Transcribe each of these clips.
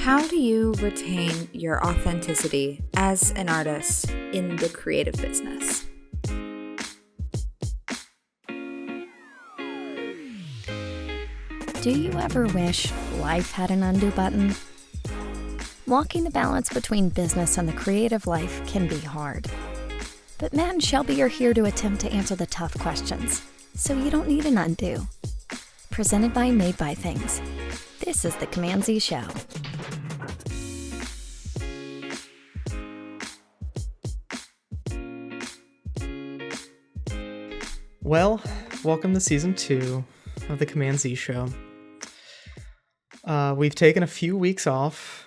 How do you retain your authenticity as an artist in the creative business? Do you ever wish life had an undo button? Walking the balance between business and the creative life can be hard. But Matt and Shelby are here to attempt to answer the tough questions, so you don't need an undo. Presented by Made by Things. This is the CMD-Z Show. Well, welcome to season 2 of the CMD-Z Show. We've taken a few weeks off.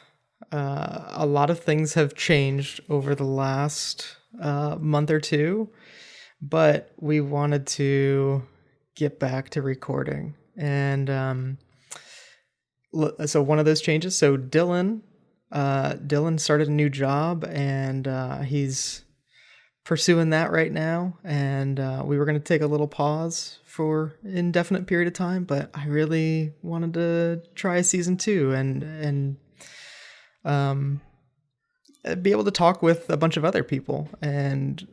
A lot of things have changed over the last month or two, but we wanted to get back to recording. And so one of those changes, so Dylan started a new job, and he's pursuing that right now. And we were going to take a little pause for an indefinite period of time, but I really wanted to try season 2 and be able to talk with a bunch of other people and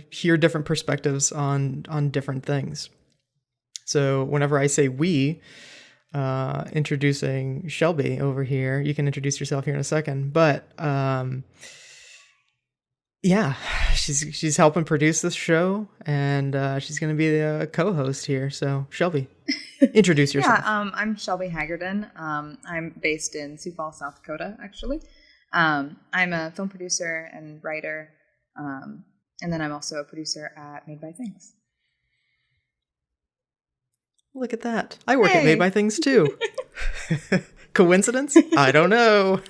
hear different perspectives on different things. So whenever I say we, introducing Shelby over here, you can introduce yourself here in a second, but yeah, she's helping produce this show, and she's going to be the co-host here. So Shelby, introduce yourself. I'm Shelby Haggerden. I'm based in Sioux Falls, South Dakota, actually. I'm a film producer and writer, and then I'm also a producer at Made by Things. Look at that. I work at Made by Things too. Coincidence? I don't know.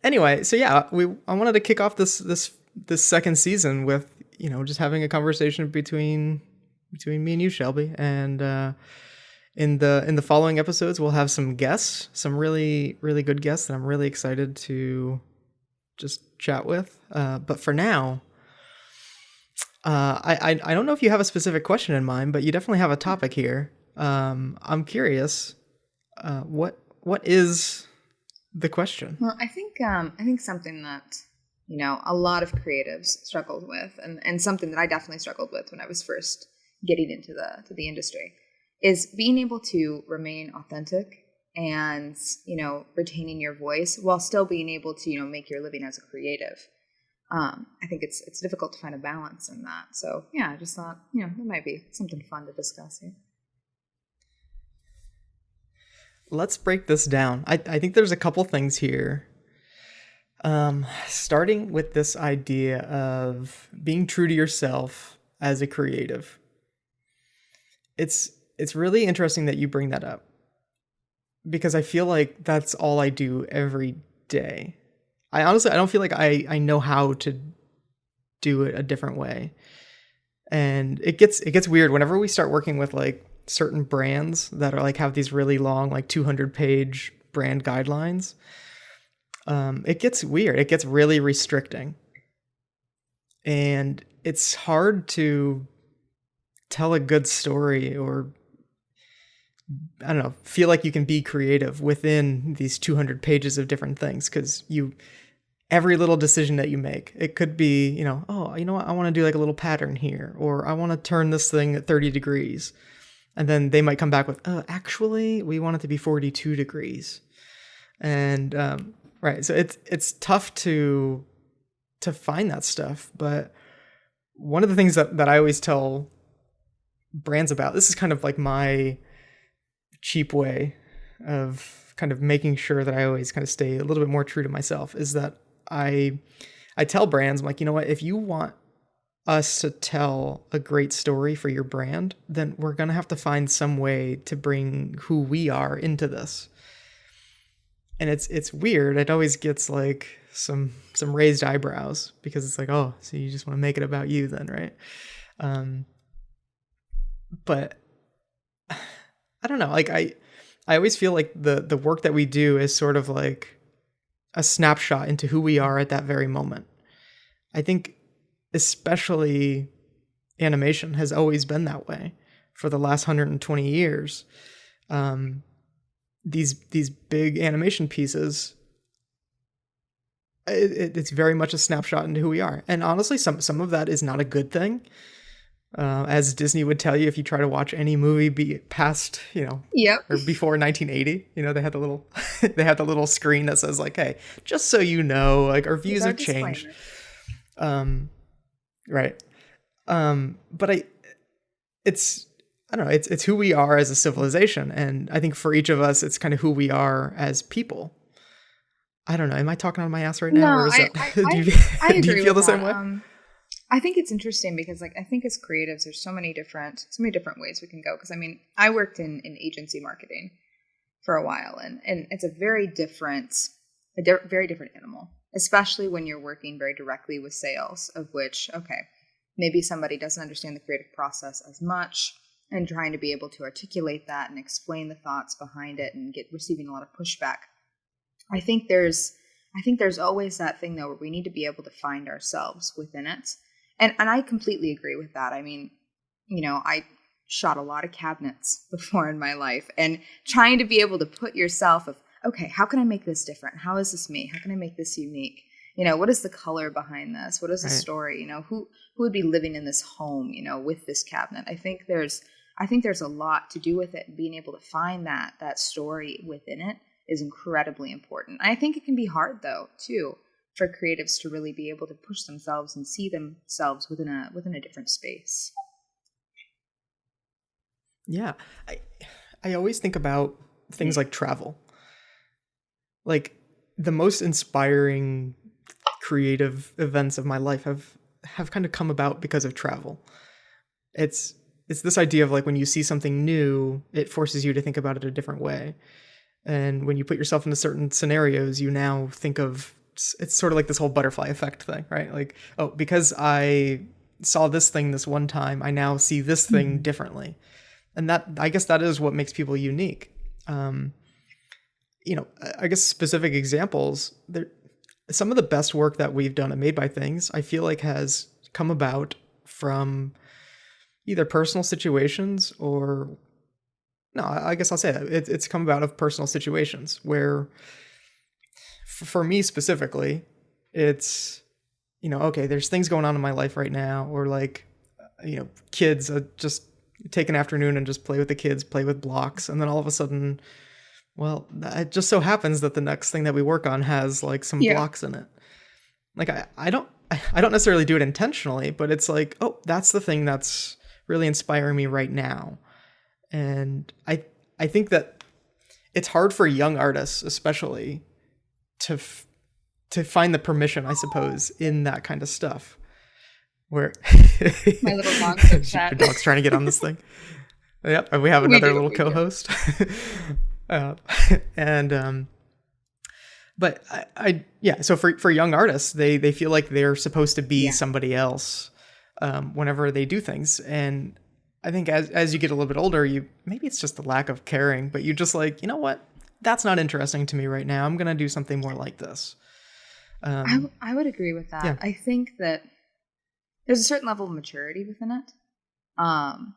Anyway, so yeah, I wanted to kick off this second season with, just having a conversation between me and you, Shelby, and in the following episodes we'll have some guests, some really really good guests that I'm really excited to just chat with. But for now, I don't know if you have a specific question in mind, but you definitely have a topic here. I'm curious, what is the question? Well, I think something that, a lot of creatives struggled with, and something that I definitely struggled with when I was first getting into the industry, is being able to remain authentic and, retaining your voice while still being able to, make your living as a creative. I think it's difficult to find a balance in that. So yeah, I just thought, that might be something fun to discuss here. Let's break this down. I think there's a couple things here. Starting with this idea of being true to yourself as a creative. It's really interesting that you bring that up, because I feel like that's all I do every day. I don't feel like I know how to do it a different way. And it gets weird whenever we start working with like certain brands that are like have these really long, like 200-page brand guidelines. It gets weird. It gets really restricting. And it's hard to tell a good story, or I don't know, feel like you can be creative within these 200 pages of different things, because every little decision that you make, it could be, I want to do like a little pattern here, or I want to turn this thing at 30 degrees. And then they might come back with, actually, we want it to be 42 degrees. And, right. So it's tough to find that stuff. But one of the things that I always tell brands about, this is kind of like my cheap way of kind of making sure that I always kind of stay a little bit more true to myself, is that I tell brands, I'm like, you know what, if you want us to tell a great story for your brand, then we're going to have to find some way to bring who we are into this. And it's weird. It always gets like some raised eyebrows, because it's like, oh, so you just want to make it about you then, right? But I don't know. Like I always feel like the work that we do is sort of like a snapshot into who we are at that very moment. I think especially animation has always been that way for the last 120 years. these big animation pieces, it's very much a snapshot into who we are. And honestly, some of that is not a good thing. As Disney would tell you, if you try to watch any movie be past, Yep. or before 1980, they had the little they had the little screen that says like, hey, just so you know, like our views have changed. Right. But I don't know, it's who we are as a civilization. And I think for each of us, it's kind of who we are as people. I don't know. Am I talking on my ass right now? No, or is I agree do you feel the with same that. way? I think it's interesting because I think as creatives, there's so many different ways we can go. Because I worked in agency marketing for a while, and it's a very different animal, especially when you're working very directly with sales, of which, okay, maybe somebody doesn't understand the creative process as much, and trying to be able to articulate that and explain the thoughts behind it and receiving a lot of pushback. I think there's always that thing though where we need to be able to find ourselves within it. And I completely agree with that. I shot a lot of cabinets before in my life, and trying to be able to put yourself of, okay, how can I make this different? How is this me? How can I make this unique? What is the color behind this? What is the story? Who would be living in this home, with this cabinet? I think there's a lot to do with it, and being able to find that story within it is incredibly important. I think it can be hard though, too, for creatives to really be able to push themselves and see themselves within a different space. Yeah. I always think about things like travel. Like the most inspiring creative events of my life have kind of come about because of travel. It's this idea of like when you see something new, it forces you to think about it a different way. And when you put yourself into certain scenarios, you now think of, it's sort of like this whole butterfly effect thing, right? Like, oh, because I saw this thing this one time, I now see this thing differently. And that, I guess that is what makes people unique. I guess specific examples, some of the best work that we've done at Made by Things, I feel like has come about from either personal situations or, no, I guess I'll say that. It's come about of personal situations where, for me specifically, it's, okay, there's things going on in my life right now, or like, kids just take an afternoon and just play with the kids, play with blocks. And then all of a sudden, well, it just so happens that the next thing that we work on has like some blocks in it. Like I don't necessarily do it intentionally, but it's like, oh, that's the thing that's really inspiring me right now. And I think that it's hard for young artists, especially, to find the permission, I suppose, in that kind of stuff. Where my little dog's upset. Your dog's trying to get on this thing. Yep, and we have another little co-host. But so for young artists, they feel like they're supposed to be somebody else whenever they do things. And I think as you get a little bit older, maybe it's just the lack of caring, but you just like, you know what? That's not interesting to me right now. I'm going to do something more like this. I would agree with that. Yeah. I think that there's a certain level of maturity within it. And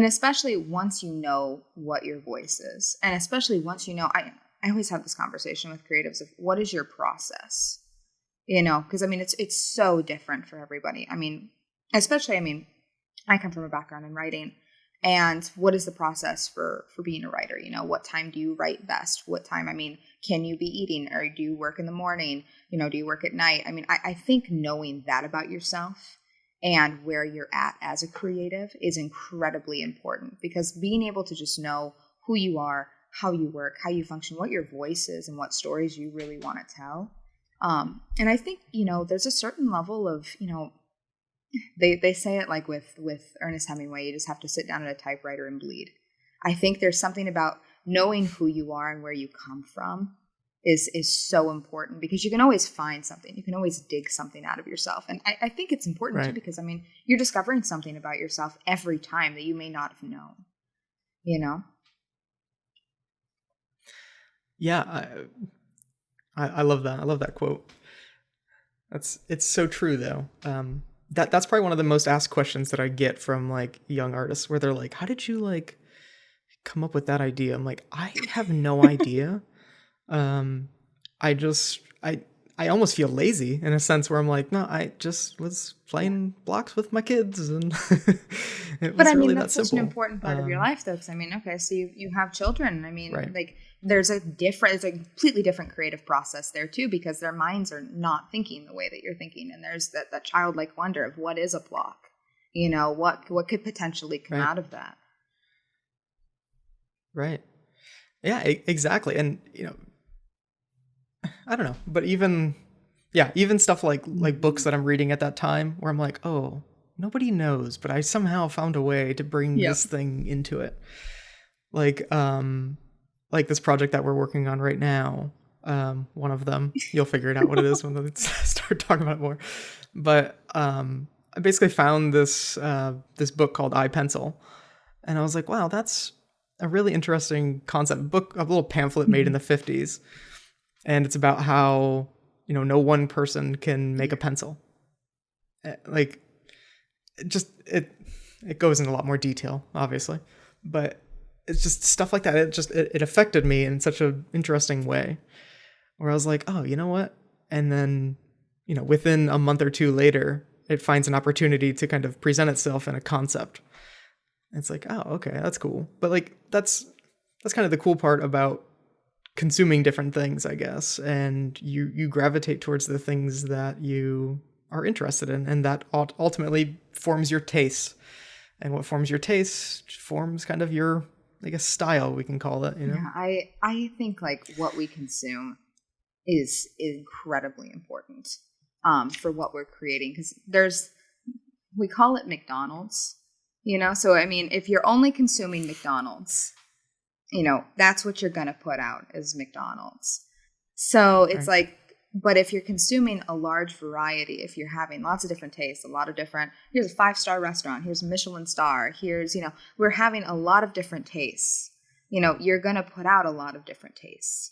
especially once you know what your voice is, and especially once you know, I always have this conversation with creatives of what is your process? Because it's so different for everybody. Especially, I come from a background in writing, and what is the process for being a writer? What time do you write best? What time, can you be eating, or do you work in the morning? Do you work at night? I think knowing that about yourself and where you're at as a creative is incredibly important, because being able to just know who you are, how you work, how you function, what your voice is, and what stories you really want to tell. And I think, there's a certain level of, they say it like with Ernest Hemingway, you just have to sit down at a typewriter and bleed. I think there's something about knowing who you are and where you come from is so important, because you can always find something. You can always dig something out of yourself. And I think it's important too, because you're discovering something about yourself every time that you may not have known, Yeah. I love that. I love that quote. It's so true though. That's probably one of the most asked questions that I get from like young artists, where they're like, how did you like come up with that idea? I'm like, I have no idea. I just I almost feel lazy in a sense where I'm like, no, I just was playing blocks with my kids, and it But was I mean, really that that's such an simple. important part of your life, though. Because I mean, okay, so you have children. I mean, Right. like it's a completely different creative process there too, because their minds are not thinking the way that you're thinking, and there's that childlike wonder of what is a block, what could potentially come Right. out of that. Right. Yeah, exactly. And I don't know, but even stuff like books that I'm reading at that time where I'm like, oh, nobody knows, but I somehow found a way to bring Yep. this thing into it. Like this project that we're working on right now. One of them, you'll figure it out what it is when I start talking about it more. But I basically found this book called iPencil, and I was like, wow, that's a really interesting concept book, a little pamphlet made in the 50s, and it's about how no one person can make a pencil. Like it goes into a lot more detail, obviously, but it's just stuff like that. It affected me in such an interesting way, where I was like, oh, you know what? And then within a month or two later, it finds an opportunity to kind of present itself in a concept. It's like, oh, okay, that's cool. But like that's kind of the cool part about consuming different things, I guess. And you gravitate towards the things that you are interested in, and that ultimately forms your taste. And what forms your taste forms kind of your, I guess, style, we can call it, Yeah, I think like what we consume is incredibly important for what we're creating, because we call it McDonald's, so I mean, if you're only consuming McDonald's, that's what you're going to put out is McDonald's. So it's Right. like, but if you're consuming a large variety, if you're having lots of different tastes, a lot of different, here's a 5-star restaurant, here's a Michelin star, here's, we're having a lot of different tastes, you're going to put out a lot of different tastes.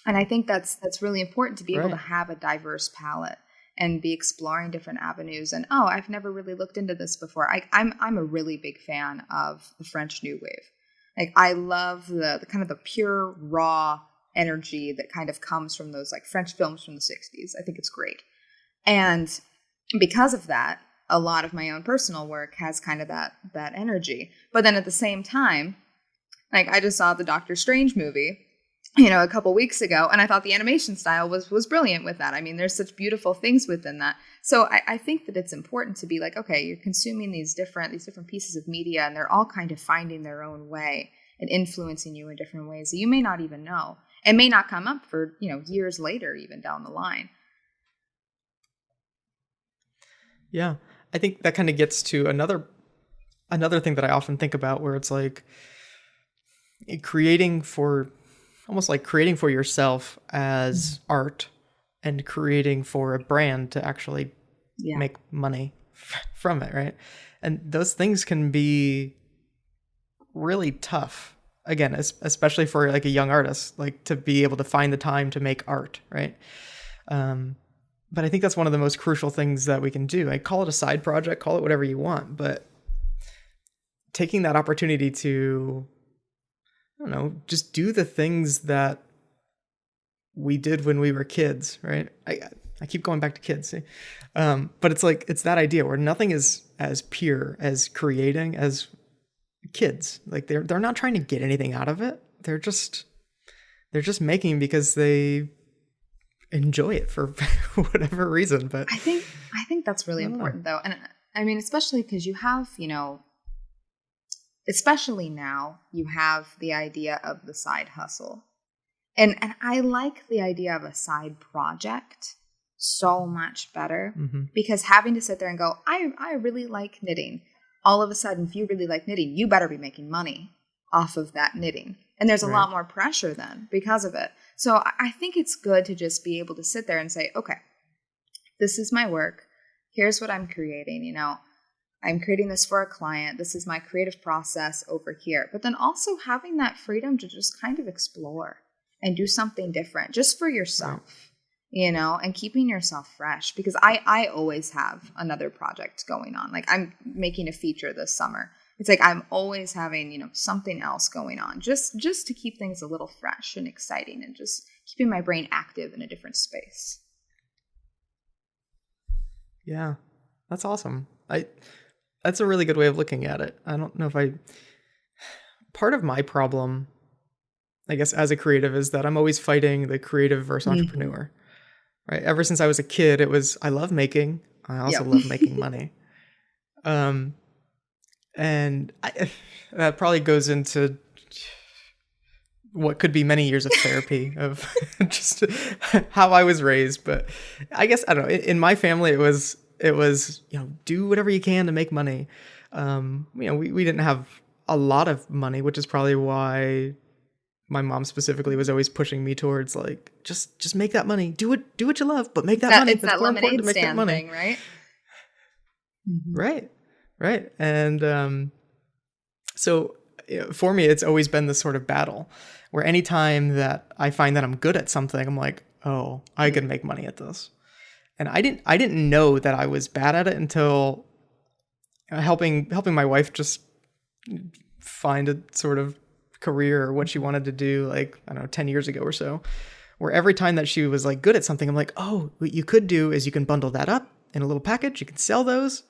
And I think that's really important to be able to Right. have a diverse palette and be exploring different avenues. And I've never really looked into this before. I'm a really big fan of the French New Wave. Like I love the kind of the pure raw energy that kind of comes from those like French films from the 60s. I think it's great. And because of that, a lot of my own personal work has kind of that energy. But then at the same time, like I just saw the Doctor Strange movie, a couple weeks ago, and I thought the animation style was brilliant with that. I mean, there's such beautiful things within that. So I think that it's important to be like, okay, you're consuming these different pieces of media, and they're all kind of finding their own way and influencing you in different ways that you may not even know. It may not come up for, years later, even down the line. Yeah. I think that kind of gets to another thing that I often think about, where it's like creating for yourself as art, and creating for a brand to actually make money from it, right? And those things can be really tough, again, especially for like a young artist, like to be able to find the time to make art, right? But I think that's one of the most crucial things that we can do. I call it a side project, call it whatever you want, but taking that opportunity to, I don't know, just do the things that we did when we were kids, right? I keep going back to kids, see? But it's like, it's that idea where nothing is as pure as creating as kids. Like they're not trying to get anything out of it. They're just making because they enjoy it for whatever reason. But I think that's really important though. And I mean, especially because you have, especially now, you have the idea of the side hustle. And I like the idea of a side project so much better, because having to sit there and go, I really like knitting. All of a sudden, if you really like knitting, you better be making money off of that knitting. And there's a lot more pressure then because of it. So I think it's good to just be able to sit there and say, okay, this is my work. Here's what I'm creating. I'm creating this for a client. This is my creative process over here. But then also having that freedom to just kind of explore and do something different just for yourself, and keeping yourself fresh. Because I always have another project going on. Like I'm making a feature this summer, It's like I'm always having, something else going on just to keep things a little fresh and exciting and just keeping my brain active in a different space. Yeah, that's awesome. That's a really good way of looking at it. I don't know if part of my problem, I guess, as a creative is that I'm always fighting the creative versus entrepreneur, right? Ever since I was a kid, it was, I love making. I also love making money. And that probably goes into what could be many years of therapy of just how I was raised. But I guess, I don't know, in my family, it was, do whatever you can to make money. We didn't have a lot of money, which is probably why my mom specifically was always pushing me towards like, just make that money, do what you love, but make that money. It's that lemonade stand thing, right? Right. And so for me, it's always been this sort of battle where anytime that I find that I'm good at something, I'm like, oh, I can make money at this. And I didn't know that I was bad at it until helping my wife just find a sort of career or what she wanted to do, like, I don't know, 10 years ago or so, where every time that she was like good at something, I'm like, oh, what you could do is you can bundle that up in a little package. You can sell those.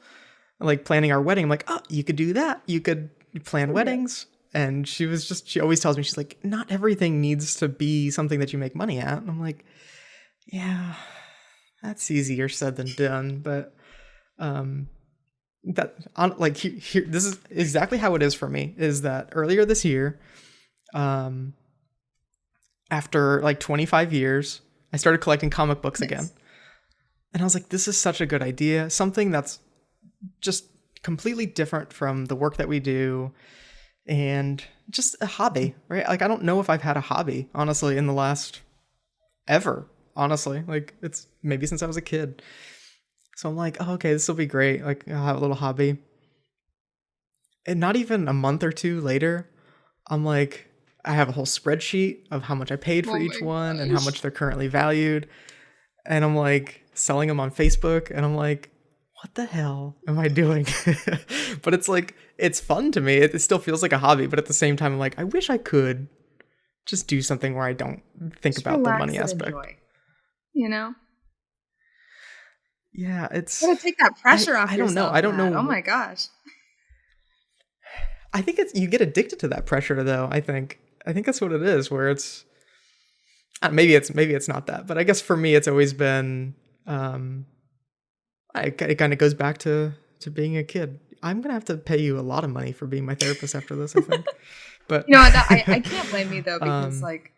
Like planning our wedding, I'm like, oh, you could do that. You could plan weddings. And she always tells me, she's like, not everything needs to be something that you make money at. And I'm like, yeah, that's easier said than done. But this is exactly how it is for me, is that earlier this year, after like 25 years, I started collecting comic books again. And I was like, this is such a good idea. Something that's just completely different from the work that we do, and just a hobby, right? Like, I don't know if I've had a hobby, honestly, in the last ever, honestly. Like, it's maybe since I was a kid. So I'm like, oh, okay, this will be great. Like, I'll have a little hobby. And not even a month or two later, I'm like, I have a whole spreadsheet of how much I paid for each one and how much they're currently valued. And I'm like selling them on Facebook, and I'm like, what the hell am I doing? But it's like, it's fun to me. It still feels like a hobby, but at the same time, I'm like, I wish I could just do something where I don't think about the money aspect. Enjoy, Yeah, it's gotta take that pressure off. I don't know. I don't know. Oh my gosh. I think you get addicted to that pressure, though. I think that's what it is. Where it's maybe it's not that, but I guess for me, it's always been. It kind of goes back to being a kid. I'm gonna have to pay you a lot of money for being my therapist after this, I think. But I can't blame you though, because like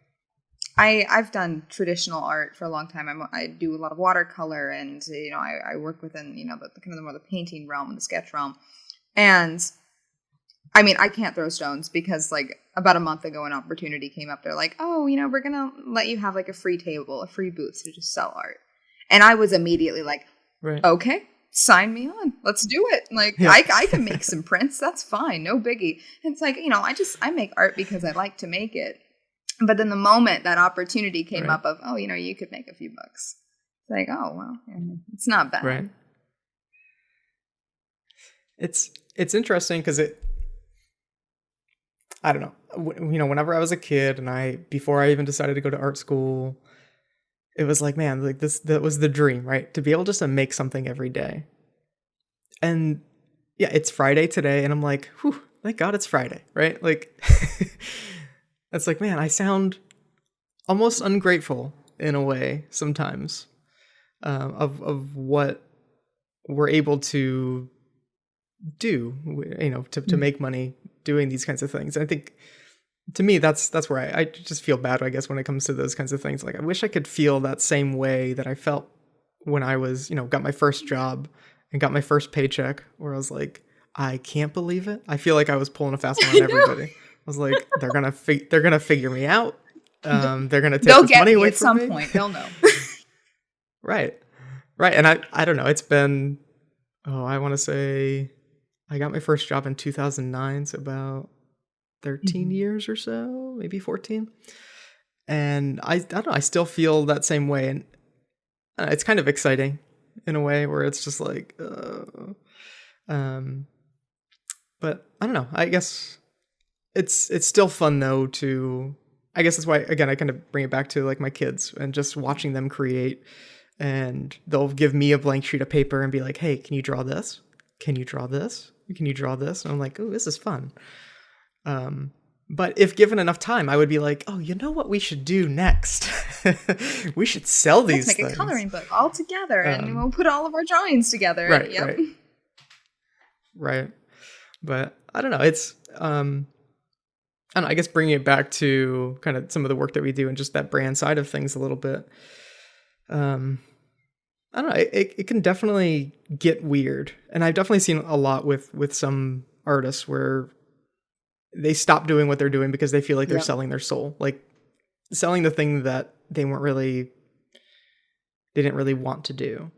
I've done traditional art for a long time. I do a lot of watercolor, and I work within the kind of more the painting realm and the sketch realm. And I mean, I can't throw stones, because like about a month ago, an opportunity came up. They're like, oh, we're gonna let you have like a free table, a free booth to just sell art. And I was immediately like, right. Okay, sign me on. Let's do it. Like, yeah. I can make some prints. That's fine. No biggie. And it's like, I make art because I like to make it. But then the moment that opportunity came up of, you could make a few bucks. It's like, oh, well, it's not bad. Right. It's interesting because I don't know, whenever I was a kid and before I even decided to go to art school, it was like, man, like that was the dream, right? To be able just to make something every day. And yeah, it's Friday today, and I'm like, whew, thank God it's Friday, right? Like, it's like, man, I sound almost ungrateful in a way sometimes of what we're able to do, to make money doing these kinds of things. And I think, to me, that's where I just feel bad, I guess, when it comes to those kinds of things. Like, I wish I could feel that same way that I felt when I was, got my first job and got my first paycheck, where I was like, I can't believe it. I feel like I was pulling a fast one on everybody. I was like, they're gonna figure me out. They're gonna take this money away from me. At some point. They'll know. Right. And I don't know. It's been, I want to say, I got my first job in 2009, so about 13 years or so, maybe 14. And I don't know, I still feel that same way. And it's kind of exciting in a way, where it's just like, But I don't know. I guess it's still fun though I guess that's why, again, I kind of bring it back to like my kids and just watching them create, and they'll give me a blank sheet of paper and be like, hey, can you draw this? Can you draw this? Can you draw this? And I'm like, oh, this is fun. But if given enough time, I would be like, oh, you know what we should do next? We should sell these Let's make things. a coloring book all together and we'll put all of our drawings together. Right, Yep. right. But I don't know. It's, I don't know, I guess bringing it back to kind of some of the work that we do and just that brand side of things a little bit. I don't know. It can definitely get weird, and I've definitely seen a lot with some artists where they stop doing what they're doing because they feel like they're selling their soul, like selling the thing that they didn't really want to do.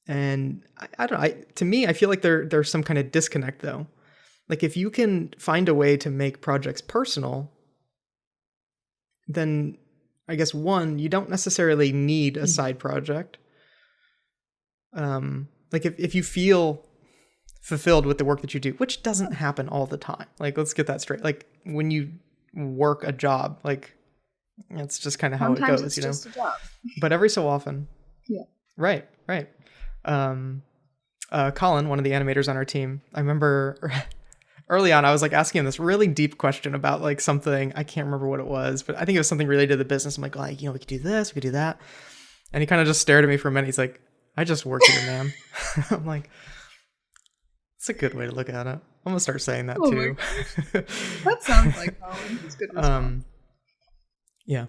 And I don't know. To me, I feel like there's some kind of disconnect though. Like if you can find a way to make projects personal, then I guess one, you don't necessarily need a side project. Like if you feel fulfilled with the work that you do, which doesn't happen all the time. Like, let's get that straight. Like when you work a job, like it's just kind of how Sometimes it goes, it's you know, just a job. but every so often. Yeah. Right. Colin, one of the animators on our team, I remember early on, I was like asking him this really deep question about like something, I can't remember what it was, but I think it was something related to the business. I'm like, you know, we could do this, we could do that. And he kind of just stared at me for a minute. He's like, I just work here, man. I'm like, it's a good way to look at it. I'm gonna start saying that too. That sounds like Colin. It's good response. Yeah.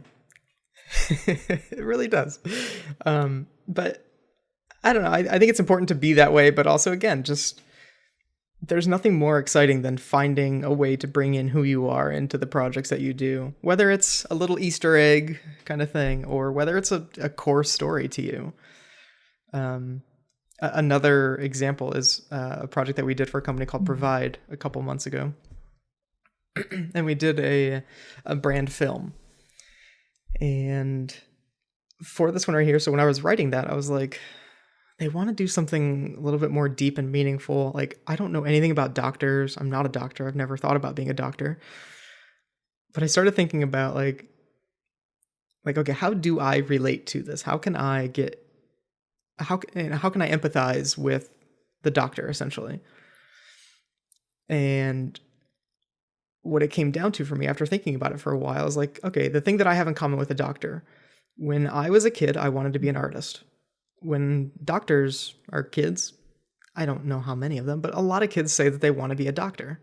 It really does. But I don't know. I think it's important to be that way, but also again, just there's nothing more exciting than finding a way to bring in who you are into the projects that you do, whether it's a little Easter egg kind of thing, or whether it's a core story to you. Another example is a project that we did for a company called Provide a couple months ago. And we did a brand film. And for this one right here, so when I was writing that, I was like, they want to do something a little bit more deep and meaningful. Like, I don't know anything about doctors. I'm not a doctor. I've never thought about being a doctor. But I started thinking about like, okay, how do I relate to this? How can I empathize with the doctor, essentially? And what it came down to for me after thinking about it for a while is like, okay, the thing that I have in common with a doctor, when I was a kid, I wanted to be an artist. When doctors are kids, I don't know how many of them, but a lot of kids say that they want to be a doctor.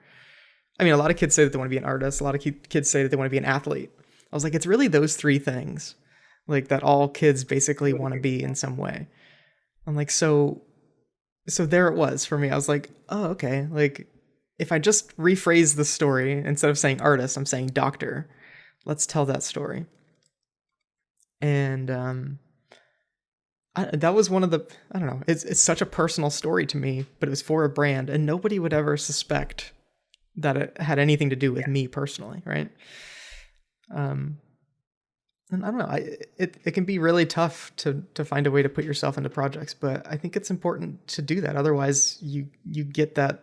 I mean, a lot of kids say that they want to be an artist. A lot of kids say that they want to be an athlete. I was like, it's really those three things, like that all kids basically want to be in some way. I'm like, so there it was for me. I was like, oh, okay. Like if I just rephrase the story, instead of saying artist, I'm saying doctor. Let's tell that story. And that was one of the, I don't know, it's such a personal story to me, but it was for a brand, and nobody would ever suspect that it had anything to do with me personally, right? And I don't know, it can be really tough to find a way to put yourself into projects, but I think it's important to do that. Otherwise, you get that,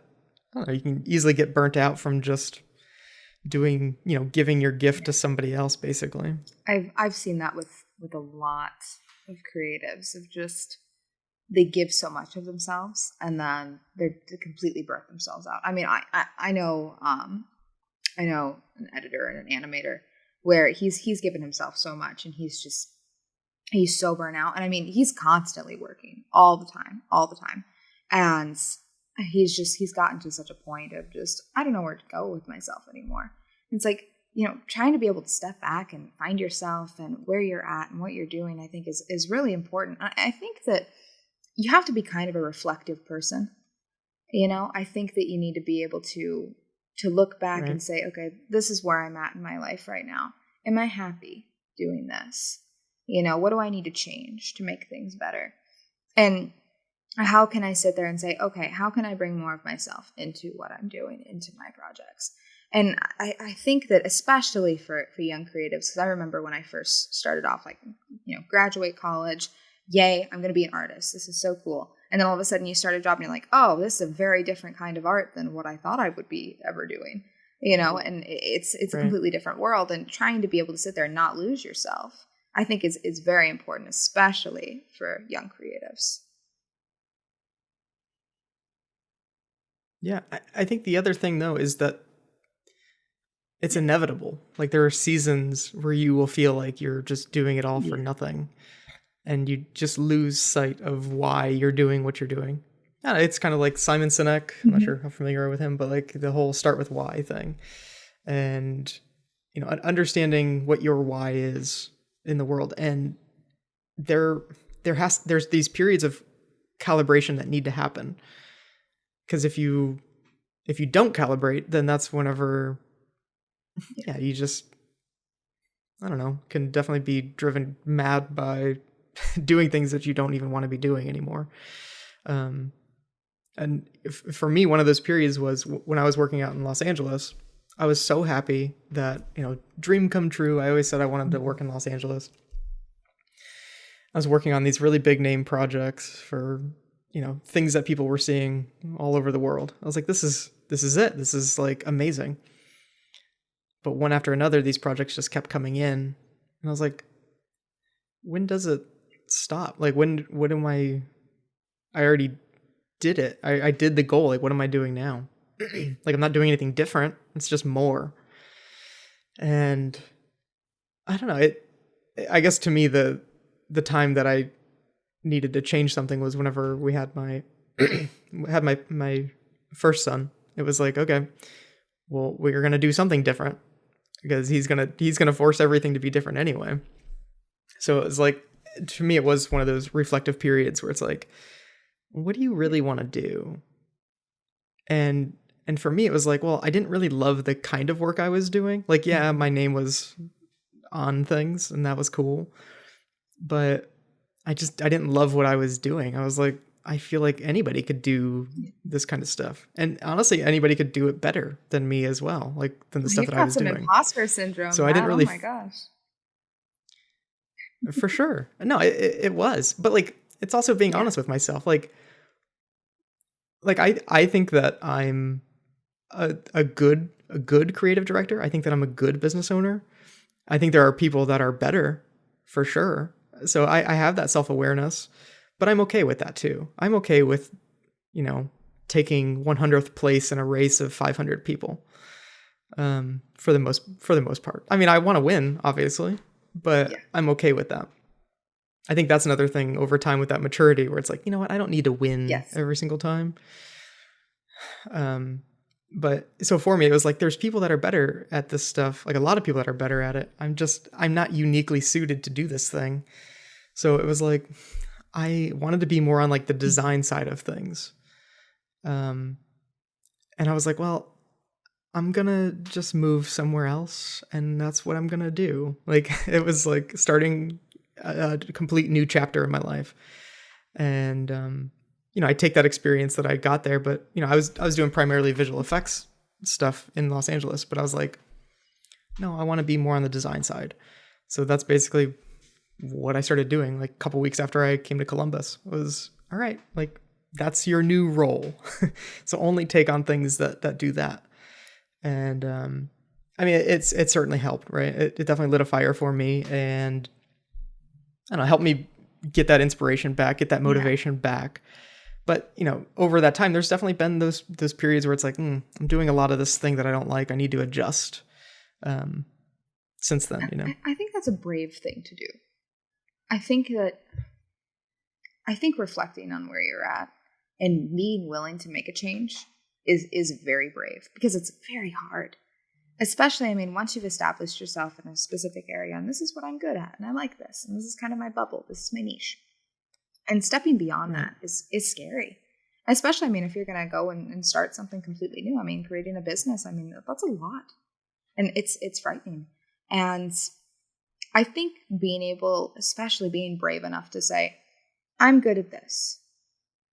I don't know, you can easily get burnt out from just doing, giving your gift to somebody else, basically. I've seen that with a lot of creatives, of just they give so much of themselves and then they completely burn themselves out. I mean, I know an editor and an animator where he's given himself so much and he's so burnt out. And I mean, he's constantly working all the time. And he's gotten to such a point of just, I don't know where to go with myself anymore. It's like, trying to be able to step back and find yourself and where you're at and what you're doing, I think is really important. I think that you have to be kind of a reflective person. I think that you need to be able to look back and say, okay, this is where I'm at in my life right now. Am I happy doing this? What do I need to change to make things better? And how can I sit there and say, okay, how can I bring more of myself into what I'm doing, into my projects? And I think that especially for young creatives, because I remember when I first started off, like, graduate college, yay, I'm going to be an artist. This is so cool. And then all of a sudden you start a job and you're like, oh, this is a very different kind of art than what I thought I would be ever doing, and it's a completely different world. And trying to be able to sit there and not lose yourself, I think is very important, especially for young creatives. Yeah, I think the other thing though is that it's inevitable. Like there are seasons where you will feel like you're just doing it all for nothing, and you just lose sight of why you're doing what you're doing. Yeah, it's kind of like Simon Sinek. I'm not sure how familiar you are with him, but like the whole start with why thing, and understanding what your why is in the world. And there's these periods of calibration that need to happen, because if you don't calibrate, then that's whenever you just, I don't know, can definitely be driven mad by doing things that you don't even want to be doing anymore. And for me, one of those periods was when I was working out in Los Angeles. I was so happy that, dream come true. I always said I wanted to work in Los Angeles. I was working on these really big name projects for, things that people were seeing all over the world. I was like, this is it. This is like amazing. But one after another, these projects just kept coming in. And I was like, when does it stop? Like, when am I already did it. I did the goal. Like, what am I doing now? Like, I'm not doing anything different. It's just more. And I don't know. I guess to me, the time that I needed to change something was whenever we had my first son. It was like, okay, well, we're going to do something different, because he's going to force everything to be different anyway. So it was like, to me, it was one of those reflective periods where it's like, what do you really want to do? And for me, it was like, well, I didn't really love the kind of work I was doing. Like, yeah, my name was on things and that was cool, but I didn't love what I was doing. I was like, I feel like anybody could do this kind of stuff. And honestly, anybody could do it better than me as well, like than the stuff that I was doing. You've got some imposter syndrome. So I didn't really. Oh my gosh. For sure. No, it was. But like, it's also being honest with myself. Like I think that I'm a good creative director. I think that I'm a good business owner. I think there are people that are better, for sure. So I have that self-awareness, but I'm okay with that too. I'm okay with, taking 100th place in a race of 500 people. For the most part. I mean, I want to win, obviously, but I'm okay with that. I think that's another thing over time with that maturity, where it's like, you know what, I don't need to win every single time. But so for me, it was like, there's people that are better at this stuff, like a lot of people that are better at it. I'm not uniquely suited to do this thing. So it was like, I wanted to be more on like the design side of things. And I was like, well, I'm gonna just move somewhere else, and that's what I'm gonna do. Like, it was like starting a complete new chapter in my life. And I take that experience that I got there, but I was doing primarily visual effects stuff in Los Angeles, but I was like, no, I want to be more on the design side. So that's basically what I started doing. Like a couple weeks after I came to Columbus, was all right, like that's your new role. So only take on things that do that. And I mean, it certainly helped, right? It definitely lit a fire for me, and I don't know, helped me get that inspiration back, get that motivation back. But over that time, there's definitely been those periods where it's like, I'm doing a lot of this thing that I don't like. I need to adjust. Since then, I think that's a brave thing to do. I think reflecting on where you're at and being willing to make a change is very brave, because it's very hard. Especially, I mean, once you've established yourself in a specific area, and this is what I'm good at, and I like this, and this is kind of my bubble, this is my niche. And stepping beyond that is scary. Especially, I mean, if you're going to go and start something completely new. I mean, creating a business, I mean, that's a lot. And it's frightening. And I think especially being brave enough to say, I'm good at this,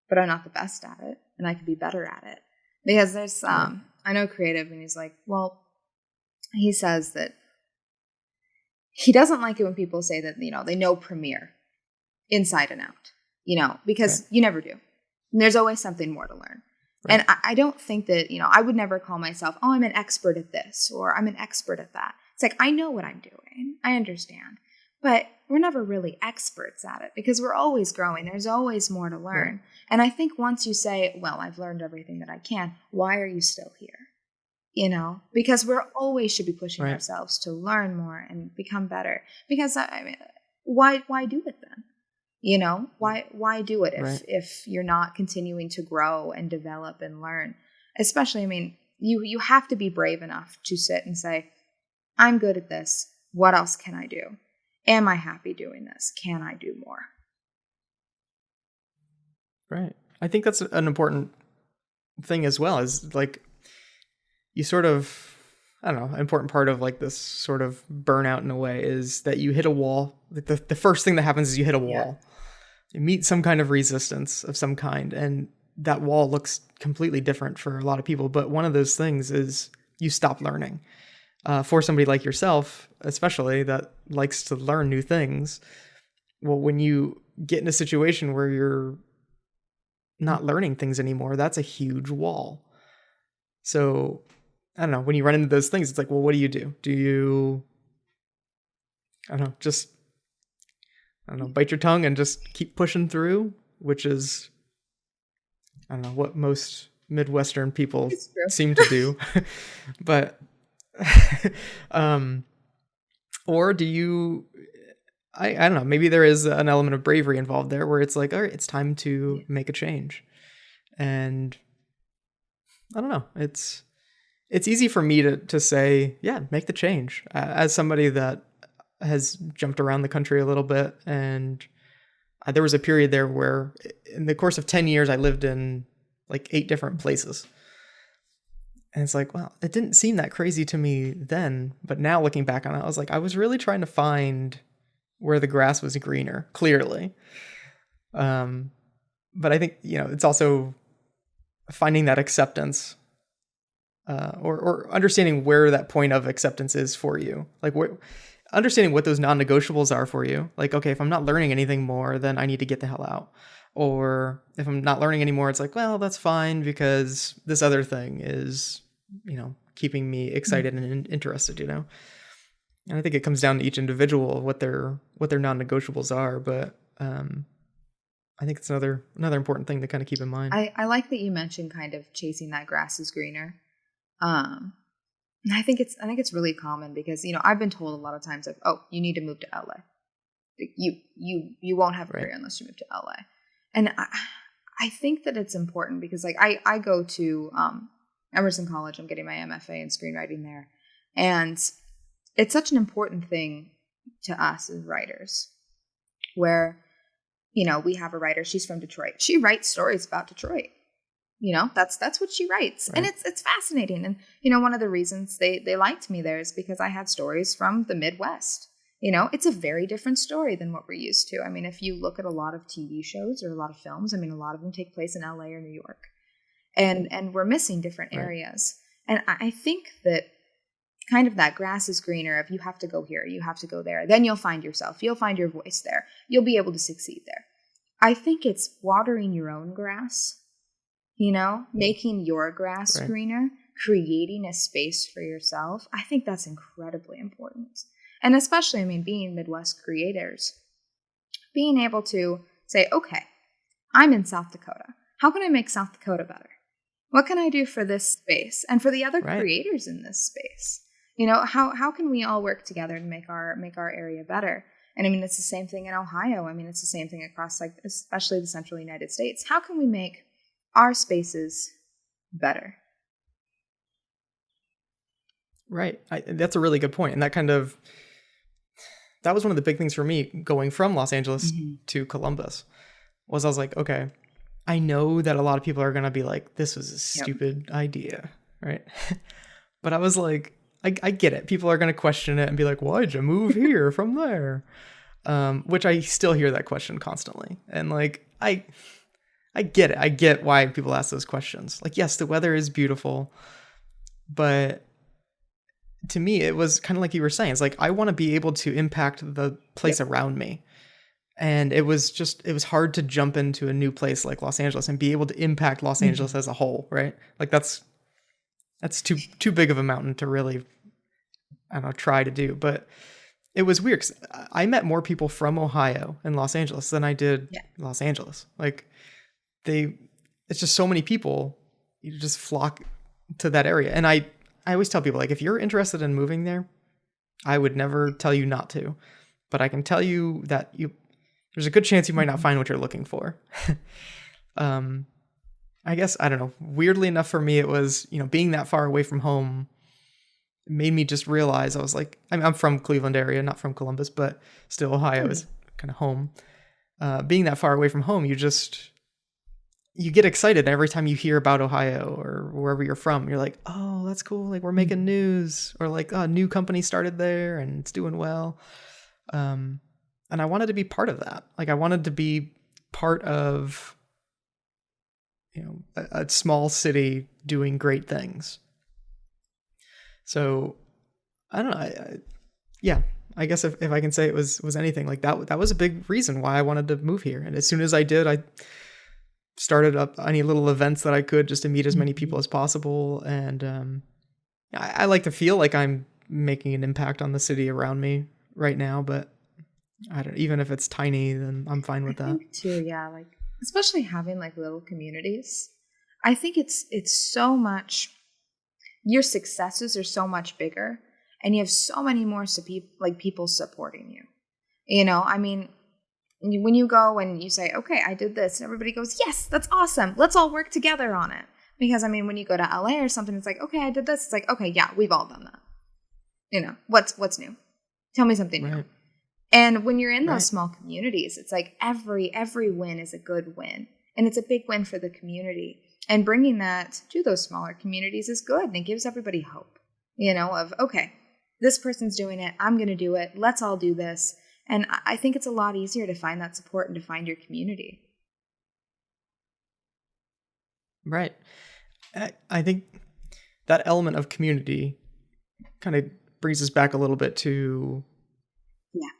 but I'm not the best at it, and I could be better at it. Because there's, I know creative, and he's like, well, he says that he doesn't like it when people say that, they know Premiere inside and out, because you never do. And there's always something more to learn. Right. And I don't think that, I would never call myself, oh, I'm an expert at this or I'm an expert at that. It's like, I know what I'm doing. I understand. But we're never really experts at it because we're always growing. There's always more to learn. Right. And I think once you say, well, I've learned everything that I can, why are you still here? Because we're always should be pushing right. ourselves to learn more and become better. Because why do it then? Why do it if you're not continuing to grow and develop and learn? Especially, you have to be brave enough to sit and say, I'm good at this. What else can I do? Am I happy doing this? Can I do more? Right. I think that's an important thing as well, is like you sort of, I don't know, an important part of like this sort of burnout in a way is that you hit a wall. Like the first thing that happens is you hit a wall. You meet some kind of resistance of some kind, and that wall looks completely different for a lot of people. But one of those things is you stop learning. For somebody like yourself, especially, that likes to learn new things, well, when you get in a situation where you're not learning things anymore, that's a huge wall. So, I don't know, when you run into those things, it's like, well, what do you do? Do you, I don't know, just, bite your tongue and just keep pushing through, which is, I don't know, what most Midwestern people seem to do. But or do you, I don't know, maybe there is an element of bravery involved there where it's like, all right, it's time to make a change. And I don't know, it's easy for me to say, yeah, make the change. As somebody that has jumped around the country a little bit, and there was a period there where in the course of 10 years, I lived in like 8 different places. And it's like, well, it didn't seem that crazy to me then, but now looking back on it, I was like, I was really trying to find where the grass was greener, clearly. But I think, it's also finding that acceptance, or understanding where that point of acceptance is for you. Like, understanding what those non-negotiables are for you. Like, okay, if I'm not learning anything more, then I need to get the hell out. Or if I'm not learning anymore, it's like, well, that's fine because this other thing is, keeping me excited and interested, And I think it comes down to each individual, what their non-negotiables are. But I think it's another important thing to kind of keep in mind. I like that you mentioned kind of chasing that grass is greener. And I think it's really common because, I've been told a lot of times, like, oh, you need to move to LA. You won't have a career unless you move to LA. And I think that it's important because, like, I go to Emerson College. I'm getting my MFA in screenwriting there. And it's such an important thing to us as writers where, we have a writer. She's from Detroit. She writes stories about Detroit. That's what she writes. Right. And it's fascinating. And, one of the reasons they liked me there is because I had stories from the Midwest. It's a very different story than what we're used to. If you look at a lot of TV shows or a lot of films, a lot of them take place in LA or New York. And we're missing different areas. And I think that kind of that grass is greener if you have to go here, you have to go there. Then you'll find yourself. You'll find your voice there. You'll be able to succeed there. I think it's watering your own grass, making your grass greener, creating a space for yourself. I think that's incredibly important. And especially, being Midwest creators, being able to say, okay, I'm in South Dakota. How can I make South Dakota better? What can I do for this space and for the other creators in this space? How can we all work together to make our area better? And it's the same thing in Ohio. It's the same thing across, like, especially the central United States. How can we make our spaces better? Right. That's a really good point. And that was one of the big things for me going from Los Angeles to Columbus was I was like, okay, I know that a lot of people are going to be like, this was a stupid idea. Right. But I was like, I get it. People are going to question it and be like, why'd you move here from there? Which I still hear that question constantly. And like, I get it. I get why people ask those questions. Like, yes, the weather is beautiful, but to me, it was kind of like you were saying. It's like, I want to be able to impact the place around me. And it was hard to jump into a new place like Los Angeles and be able to impact Los Angeles as a whole, right? Like that's too big of a mountain to really, I don't know, try to do. But it was weird 'cause I met more people from Ohio and Los Angeles than I did Los Angeles. Like it's just so many people, you just flock to that area. And I always tell people, like, if you're interested in moving there, I would never tell you not to, but I can tell you that there's a good chance you might not find what you're looking for. I guess, I don't know, weirdly enough for me, it was, being that far away from home made me just realize, I was like, I'm from Cleveland area, not from Columbus, but still Ohio is kind of home. Being that far away from home, you get excited every time you hear about Ohio or wherever you're from. You're like, oh, that's cool. Like, we're making news, or like, oh, a new company started there and it's doing well. And I wanted to be part of that. Like, I wanted to be part of, a small city doing great things. So I don't know. I guess if I can say it was anything like that was a big reason why I wanted to move here. And as soon as I did, I started up any little events that I could just to meet as many people as possible. And I like to feel like I'm making an impact on the city around me right now, but even if it's tiny, then I'm fine with that. I think too, yeah, like especially having like little communities. I think it's so much, your successes are so much bigger and you have so many more people supporting you. I mean, when you go and you say, okay, I did this, and everybody goes, yes, that's awesome. Let's all work together on it. Because I mean, when you go to LA or something, it's like, okay, I did this. It's like, okay, yeah, we've all done that. What's new? Tell me something new. And when you're in those small communities, it's like every win is a good win. And it's a big win for the community. And bringing that to those smaller communities is good. And it gives everybody hope, of, okay, this person's doing it. I'm going to do it. Let's all do this. And I think it's a lot easier to find that support and to find your community. Right. I think that element of community kind of brings us back a little bit to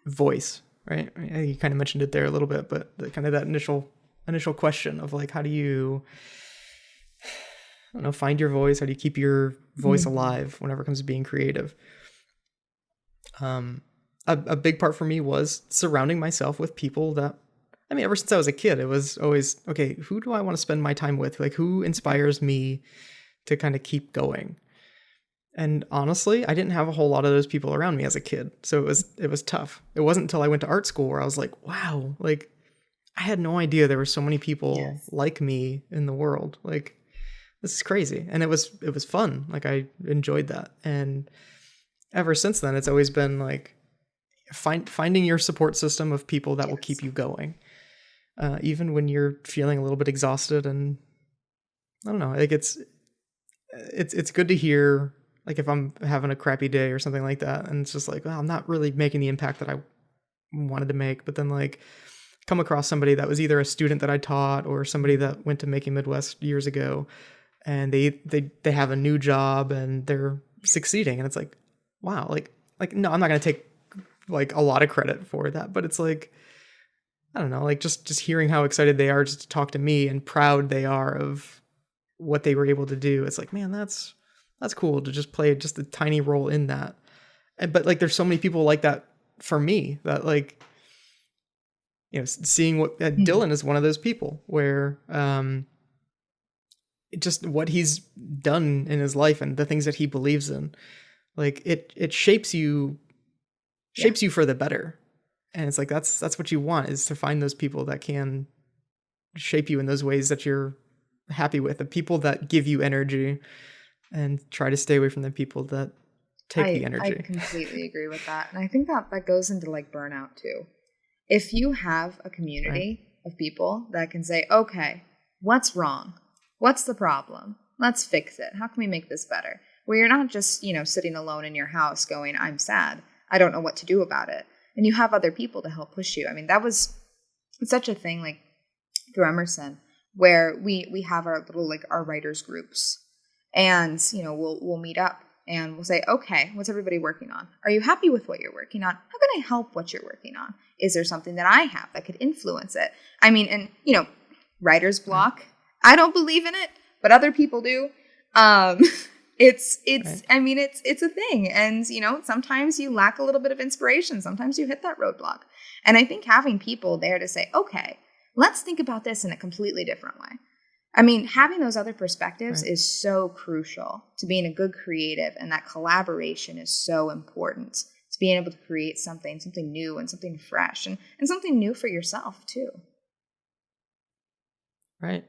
voice, right? You kind of mentioned it there a little bit, but that initial question of like, how do you, I don't know, find your voice? How do you keep your voice alive whenever it comes to being creative? A big part for me was surrounding myself with people that, I mean, ever since I was a kid, it was always, okay, who do I want to spend my time with? Like, who inspires me to kind of keep going? And honestly, I didn't have a whole lot of those people around me as a kid. So it was tough. It wasn't until I went to art school where I was like, wow, like I had no idea there were so many people like me in the world. Like, this is crazy. And it was fun. Like, I enjoyed that. And ever since then, it's always been like finding your support system of people that will keep you going. Even when you're feeling a little bit exhausted. And I don't know, like it's good to hear, like if I'm having a crappy day or something like that, and it's just like, well, I'm not really making the impact that I wanted to make, but then like come across somebody that was either a student that I taught or somebody that went to Making Midwest years ago, and they have a new job and they're succeeding, and it's like, wow, like no, I'm not going to take like a lot of credit for that, but it's like, I don't know, like just hearing how excited they are just to talk to me and proud they are of what they were able to do. It's like, man, that's cool to just play just a tiny role in that. But like, there's so many people like that for me that like, seeing what Dylan is one of those people where, just what he's done in his life and the things that he believes in, like it shapes you for the better. And it's like, that's what you want, is to find those people that can shape you in those ways that you're happy with, the people that give you energy, and try to stay away from the people that take the energy. I completely agree with that. And I think that goes into like burnout too. If you have a community of people that can say, okay, what's wrong? What's the problem? Let's fix it. How can we make this better? Where you're not just, sitting alone in your house going, I'm sad, I don't know what to do about it. And you have other people to help push you. I mean, that was such a thing, like through Emerson, where we have our little, like our writers groups, and, we'll meet up and we'll say, okay, what's everybody working on? Are you happy with what you're working on? How can I help what you're working on? Is there something that I have that could influence it? I mean, and, writer's block, I don't believe in it, but other people do. It's a thing. And, sometimes you lack a little bit of inspiration. Sometimes you hit that roadblock. And I think having people there to say, okay, let's think about this in a completely different way. I mean, having those other perspectives is so crucial to being a good creative, and that collaboration is so important to being able to create something new and something fresh and something new for yourself too. Right.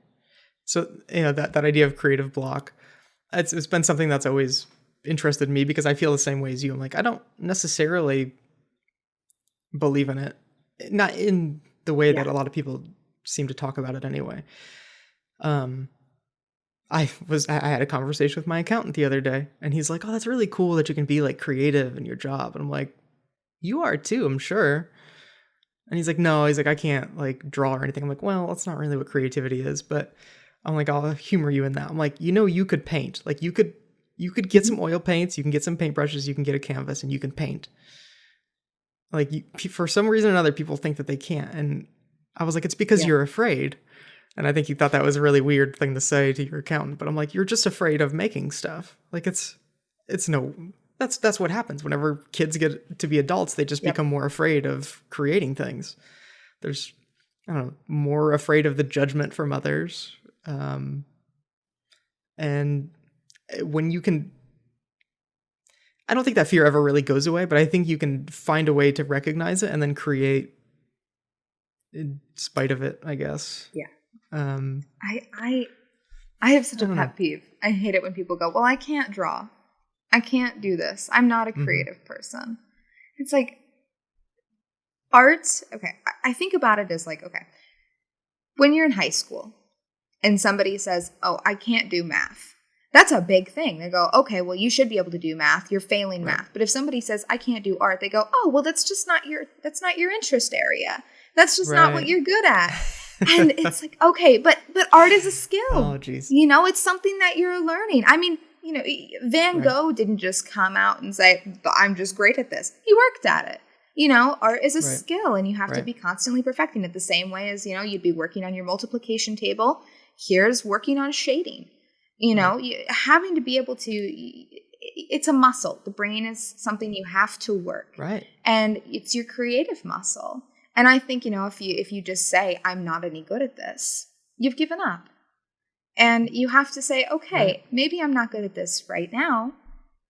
So, that idea of creative block, it's been something that's always interested me, because I feel the same way as you. I'm like, I don't necessarily believe in it. Not in the way that a lot of people seem to talk about it anyway. I had a conversation with my accountant the other day, and he's like, oh, that's really cool that you can be like creative in your job. And I'm like, you are too, I'm sure. And he's like, no, I can't like draw or anything. I'm like, well, that's not really what creativity is, but I'm like, I'll humor you in that. I'm like, you could paint. Like you could get some oil paints, you can get some paintbrushes, you can get a canvas, and you can paint. Like for some reason or another, people think that they can't. And I was like, it's because you're afraid. And I think you thought that was a really weird thing to say to your accountant, but I'm like, you're just afraid of making stuff. Like that's what happens whenever kids get to be adults. They just become more afraid of creating things. There's, I don't know, more afraid of the judgment from others. And when you can, I don't think that fear ever really goes away, but I think you can find a way to recognize it and then create in spite of it, I guess. Yeah. I have such a pet peeve. I hate it when people go, well, I can't draw. I can't do this. I'm not a creative person. It's like art. Okay. I think about it as like, okay, when you're in high school and somebody says, oh, I can't do math. That's a big thing. They go, okay, well, you should be able to do math. You're failing math. But if somebody says, I can't do art, they go, oh, well, that's not your interest area. That's just not what you're good at. And it's like, okay, but art is a skill. Oh, geez. It's something that you're learning. I mean, Van Gogh didn't just come out and say, I'm just great at this. He worked at it. Art is a skill, and you have to be constantly perfecting it, the same way as, you'd be working on your multiplication table. Here's working on shading. Having to be able to, it's a muscle. The brain is something you have to work. Right. And it's your creative muscle. And I think, if you just say, I'm not any good at this, you've given up. And you have to say, okay, maybe I'm not good at this right now,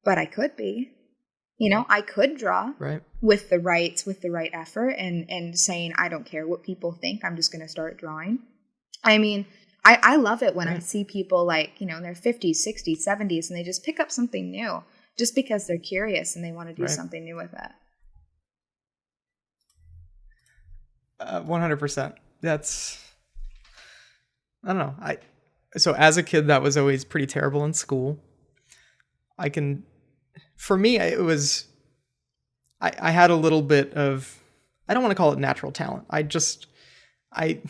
but I could be. I could draw with the right effort and saying, I don't care what people think, I'm just going to start drawing. I mean, I love it when I see people like, in their 50s, 60s, 70s, and they just pick up something new just because they're curious and they want to do something new with it. 100%. That's, I don't know. So as a kid, that was always pretty terrible in school. For me, it was, I had a little bit of, I don't want to call it natural talent. I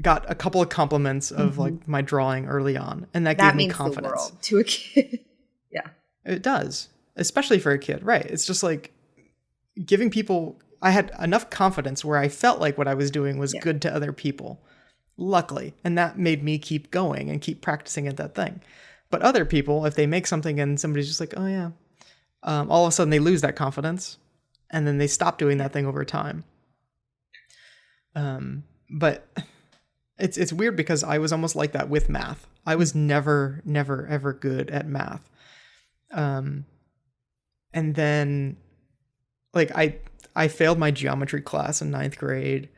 got a couple of compliments of like my drawing early on, and that gave me confidence. The world to a kid. Yeah. It does, especially for a kid, right? It's just like giving people, I had enough confidence where I felt like what I was doing was good to other people, luckily. And that made me keep going and keep practicing at that thing. But other people, if they make something and somebody's just like, oh yeah, all of a sudden they lose that confidence and then they stop doing that thing over time. But it's weird because I was almost like that with math. I was never, ever good at math. And then like I failed my geometry class in 9th grade.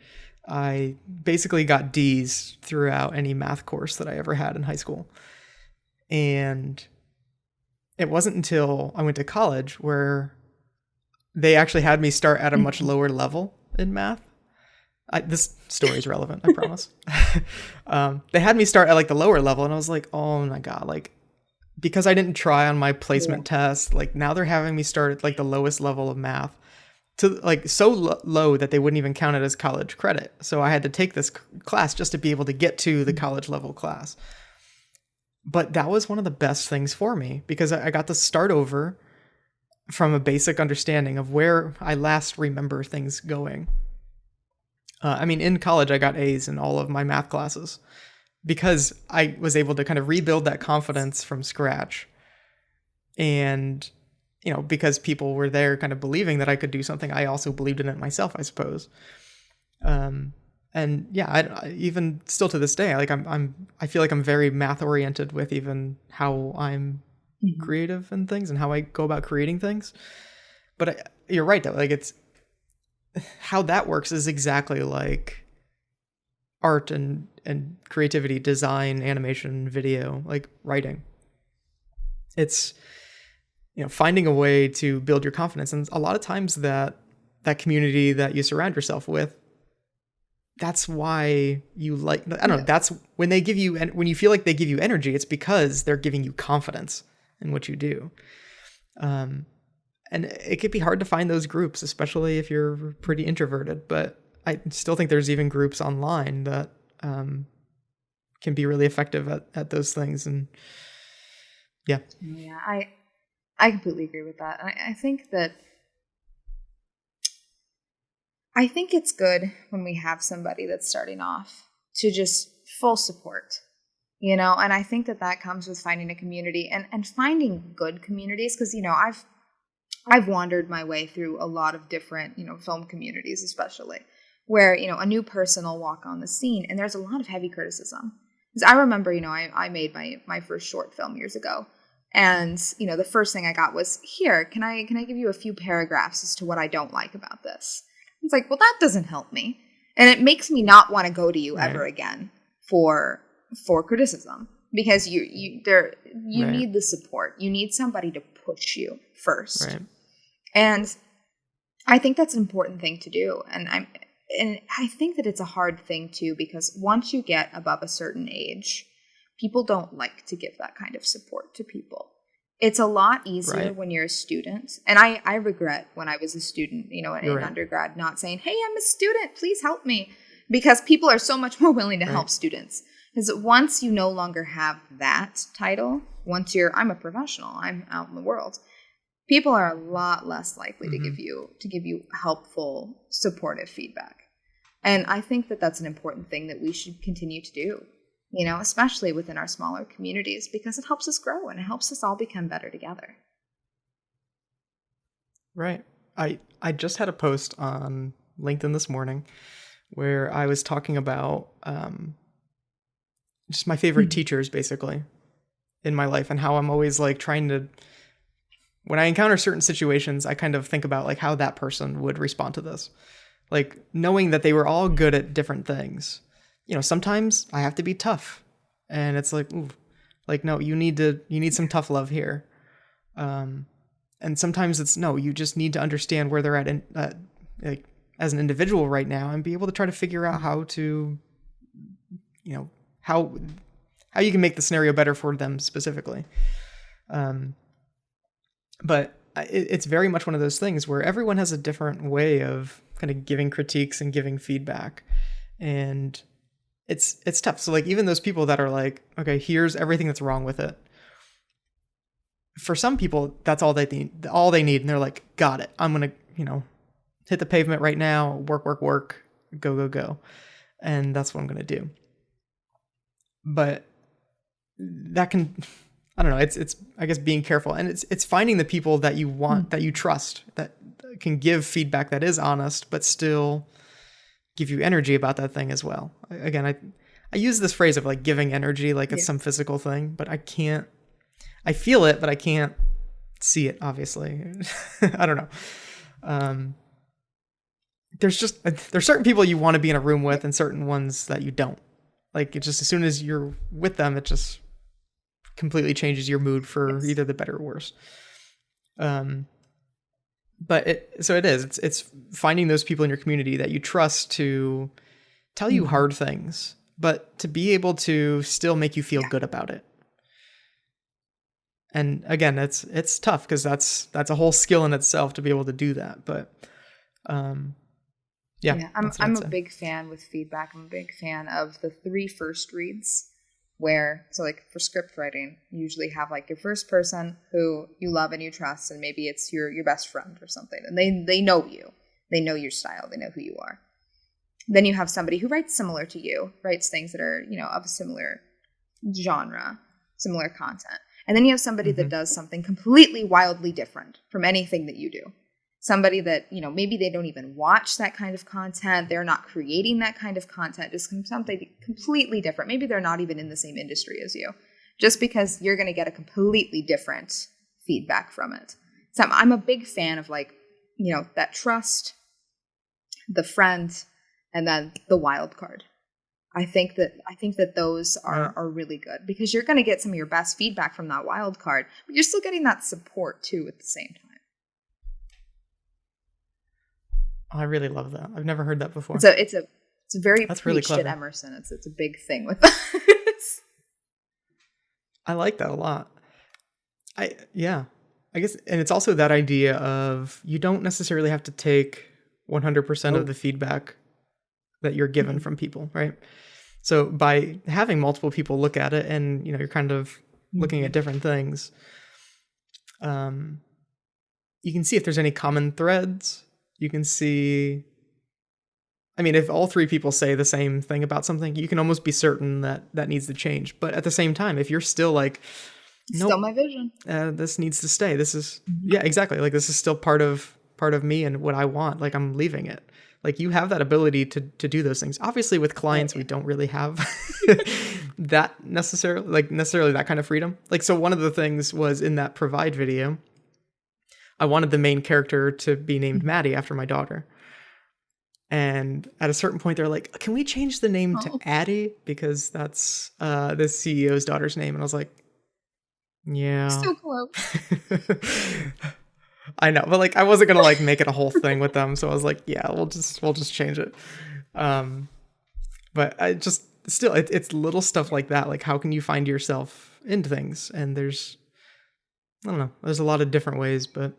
I basically got D's throughout any math course that I ever had in high school. And it wasn't until I went to college where they actually had me start at a much lower level in math. This story is relevant, I promise. They had me start at like the lower level, and I was like, oh my God, like, because I didn't try on my placement test, like now they're having me start at like the lowest level of math to like so low that they wouldn't even count it as college credit. So I had to take this class just to be able to get to the college level class. But that was one of the best things for me because I got to start over from a basic understanding of where I last remember things going. I mean, in college, I got A's in all of my math classes because I was able to kind of rebuild that confidence from scratch. And, you know, because people were there kind of believing that I could do something, I also believed in it myself, I suppose. And yeah, I even still to this day, like I feel like I'm very math oriented with even how I'm creative and things and how I go about creating things. But you're right though, like it's how that works is exactly like art and creativity, design, animation, video, like writing. It's, you know, finding a way to build your confidence. And a lot of times that community that you surround yourself with, that's why you like, I don't know, that's when they give you, when you feel like they give you energy, it's because they're giving you confidence in what you do. And it could be hard to find those groups, especially if you're pretty introverted, but I still think there's even groups online that can be really effective at those things. And yeah. Yeah, I completely agree with that. I think that it's good when we have somebody that's starting off to just full support, you know, and I think that comes with finding a community and finding good communities. Cause you know, I've wandered my way through a lot of different, you know, film communities, especially where, you know, a new person will walk on the scene and there's a lot of heavy criticism. Cause I remember, you know, I made my first short film years ago. And, you know, the first thing I got was, here, can I give you a few paragraphs as to what I don't like about this? It's like, well, that doesn't help me. And it makes me not want to go to you ever again for criticism because you need the support. You need somebody to push you first. Right. And I think that's an important thing to do. And I think that it's a hard thing too, because once you get above a certain age, people don't like to give that kind of support to people. It's a lot easier when you're a student. And I regret when I was a student, you know, in undergrad, not saying, hey, I'm a student, please help me. Because people are so much more willing to help students. Because once you no longer have that title, once I'm a professional, I'm out in the world, people are a lot less likely to give you helpful, supportive feedback. And I think that that's an important thing that we should continue to do. You know, especially within our smaller communities, because it helps us grow and it helps us all become better together. Right. I just had a post on LinkedIn this morning where I was talking about just my favorite teachers, basically, in my life and how I'm always like trying to, when I encounter certain situations, I kind of think about like how that person would respond to this. Like knowing that they were all good at different things. You know, sometimes I have to be tough and it's like, ooh, like, no, you need some tough love here. And sometimes it's, no, you just need to understand where they're at like as an individual right now and be able to try to figure out how to, you know, how you can make the scenario better for them specifically. But it's very much one of those things where everyone has a different way of kind of giving critiques and giving feedback. And it's tough. So like even those people that are like, okay, here's everything that's wrong with it. For some people, that's all they need. And they're like, got it. I'm going to, you know, hit the pavement right now, work, go. And that's what I'm going to do. But that can, I don't know. It's, I guess being careful and it's finding the people that you want, that you trust, that can give feedback that is honest, but still give you energy about that thing as well. Again, I use this phrase of like giving energy, like it's some physical thing, but I feel it, but I can't see it, obviously. I don't know. There's certain people you want to be in a room with and certain ones that you don't. Like it just, as soon as you're with them, it just completely changes your mood for either the better or worse. But it's finding those people in your community that you trust to tell you hard things, but to be able to still make you feel good about it. And again, it's tough because that's a whole skill in itself to be able to do that. But I'm a big fan with feedback. I'm a big fan of the 3 first reads. where, so like for script writing, you usually have like your first person who you love and you trust, and maybe it's your best friend or something, and they know you, they know your style, they know who you are. Then you have somebody who writes similar to you, writes things that are, of a similar genre, similar content. And then you have somebody that does something completely wildly different from anything that you do. Somebody that, maybe they don't even watch that kind of content. They're not creating that kind of content, just something completely different. Maybe they're not even in the same industry as you, just because you're going to get a completely different feedback from it. So I'm a big fan of like, that trust, the friend, and then the wild card. I think that those are really good, because you're going to get some of your best feedback from that wild card, but you're still getting that support too at the same time. I really love that. I've never heard that before. So it's a very That's preached really at clever. Emerson. It's a big thing with us. I like that a lot. I guess, and it's also that idea of you don't necessarily have to take 100% of the feedback that you're given from people, right? So by having multiple people look at it, and you're kind of looking at different things, you can see if there's any common threads. You can see, if all three people say the same thing about something, you can almost be certain that needs to change. But at the same time, if you're still like, nope, still my vision, this needs to stay. This is, yeah, exactly. Like, this is still part of me and what I want. Like, I'm leaving it. Like, you have that ability to do those things. Obviously, with clients, we don't really have that necessarily that kind of freedom. Like, so one of the things was in that Provide video, I wanted the main character to be named Maddie after my daughter. And at a certain point, they're like, can we change the name to Addie? Because that's the CEO's daughter's name. And I was like, yeah. So close. I know, but like, I wasn't gonna like make it a whole thing with them, so I was like, yeah, we'll just change it. But I just still, it's little stuff like that. Like, how can you find yourself in things? And there's a lot of different ways, but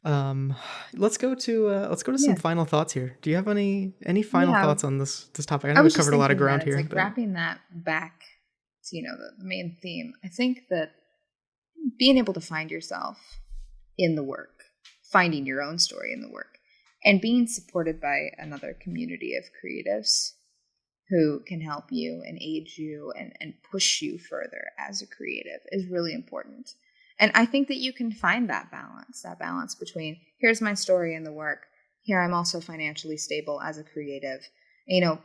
let's go to some final thoughts here. Do you have any final thoughts on this topic? I know we covered a lot of ground here. Like, wrapping that back to the main theme. I think that being able to find yourself in the work, finding your own story in the work, and being supported by another community of creatives who can help you and aid you and push you further as a creative is really important. And I think that you can find that balance between, here's my story in the work, here I'm also financially stable as a creative.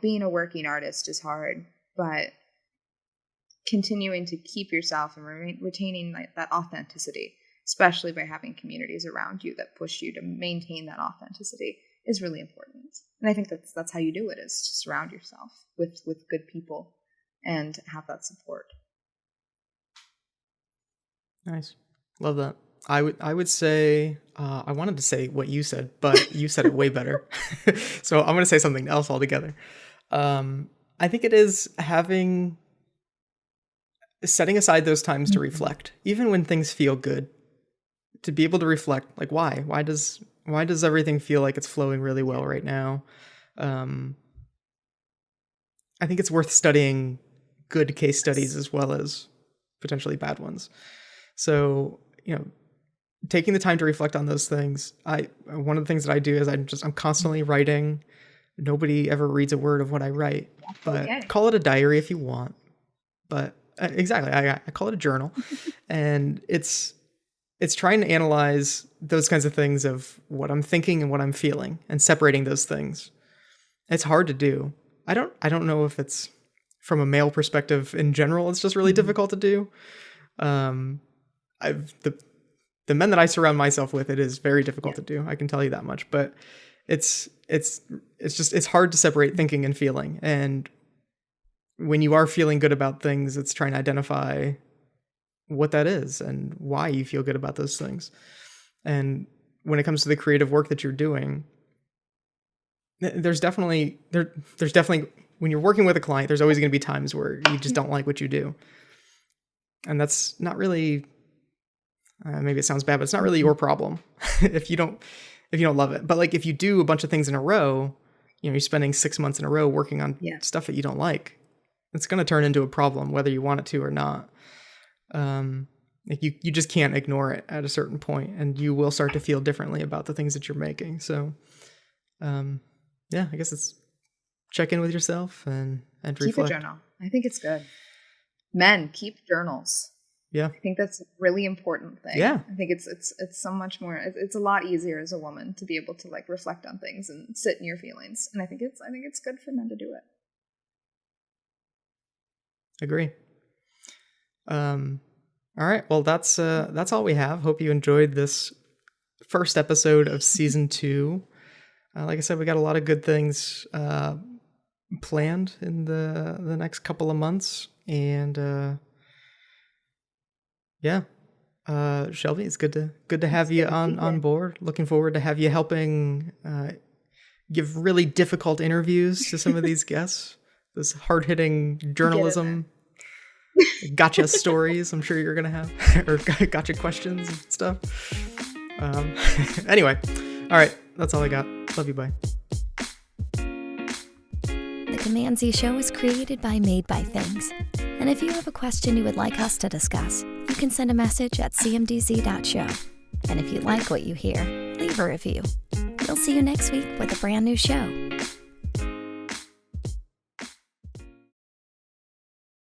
Being a working artist is hard, but continuing to keep yourself and retaining that authenticity, especially by having communities around you that push you to maintain that authenticity, is really important. And I think that's how you do it, is to surround yourself with good people and have that support. Nice. Love that. I would say, I wanted to say what you said, but you said it way better. So I'm going to say something else altogether. I think it is setting aside those times to reflect, even when things feel good, to be able to reflect, like, why does everything feel like it's flowing really well right now? I think it's worth studying good case studies as well as potentially bad ones. So, taking the time to reflect on those things. One of the things that I do is I'm constantly writing. Nobody ever reads a word of what I write, but call it a diary if you want. But exactly, I call it a journal, and it's trying to analyze those kinds of things of what I'm thinking and what I'm feeling, and separating those things. It's hard to do. I don't know if it's from a male perspective in general. It's just really difficult to do. The men that I surround myself with, it is very difficult to do. I can tell you that much. But it's hard to separate thinking and feeling. And when you are feeling good about things, it's trying to identify what that is and why you feel good about those things. And when it comes to the creative work that you're doing, there's definitely when you're working with a client, there's always going to be times where you just don't like what you do. And that's not really, maybe it sounds bad, but it's not really your problem if you don't love it. But like, if you do a bunch of things in a row, you're spending 6 months in a row working on stuff that you don't like, it's going to turn into a problem whether you want it to or not. Like you just can't ignore it at a certain point, and you will start to feel differently about the things that you're making. So, yeah, I guess it's check in with yourself and keep reflect. a journal. I think it's good. Men, keep journals. Yeah, I think that's a really important thing. Yeah, I think it's so much more. It's a lot easier as a woman to be able to like reflect on things and sit in your feelings. And I think it's good for men to do it. Agree. All right. Well, that's all we have. Hope you enjoyed this first episode of season 2. Like I said, we got a lot of good things planned in the next couple of months, and yeah, Shelby, it's good to have you on board. Looking forward to have you helping give really difficult interviews to some of these guests. This hard-hitting journalism. Gotcha stories I'm sure you're gonna have, or gotcha questions and stuff. Anyway, all right, that's all I got. Love you, bye. The CMD-Z show is created by Made by Things, and if you have a question you would like us to discuss, you can send a message at cmdz.show. And if you like what you hear, leave a review. We'll see you next week with a brand new show.